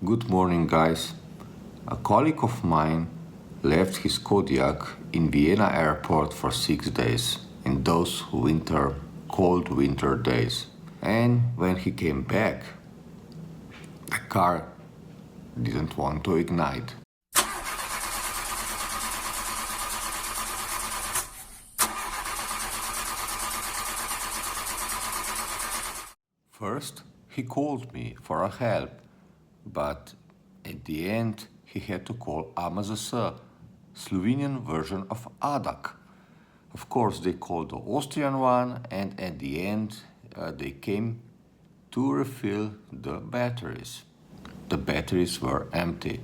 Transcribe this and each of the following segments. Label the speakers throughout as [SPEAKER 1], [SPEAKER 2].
[SPEAKER 1] Good morning, guys. A colleague of mine left his Kodiaq in Vienna airport for 6 days in those cold winter days. And when he came back, the car didn't want to ignite. First, he called me for help, but at the end he had to call AMZS, Slovenian version of ADAC. Of course, they called the Austrian one, and at the end they came to refill the batteries. The batteries were empty.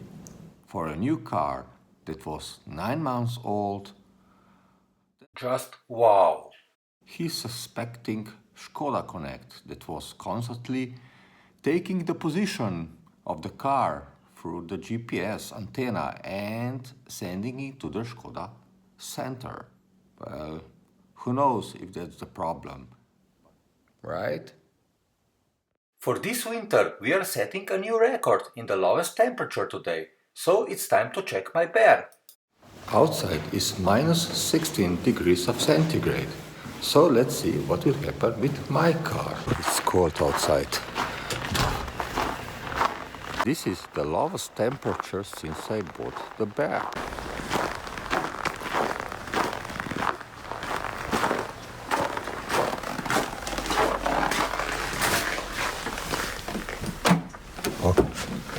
[SPEAKER 1] For a new car that was 9 months old, just wow! He's suspecting Skoda Kodiaq that was constantly taking the position of the car through the GPS antenna and sending it to the Skoda center. Well, who knows if that's the problem, right?
[SPEAKER 2] For this winter, we are setting a new record in the lowest temperature today, so it's time to check my bear.
[SPEAKER 1] Outside is minus 16 degrees of centigrade. So let's see what will happen with my car. It's cold outside. This is the lowest temperature since I bought the bear.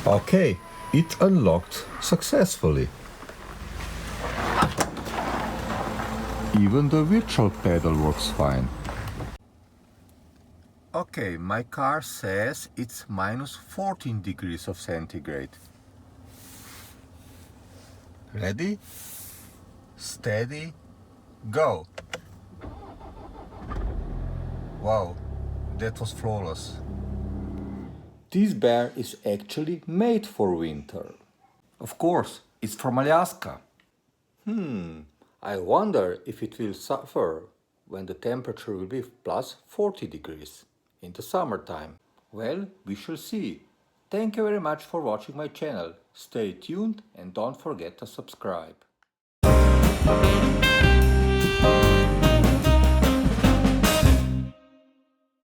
[SPEAKER 1] Okay, it unlocked successfully. Even the virtual pedal works fine. Okay, my car says it's minus 14 degrees of centigrade. Ready? Steady, go! Wow, that was flawless. This bear is actually made for winter. Of course, it's from Alaska. I wonder if it will suffer when the temperature will be plus 40 degrees in the summertime. Well, we shall see. Thank you very much for watching my channel. Stay tuned and don't forget to subscribe.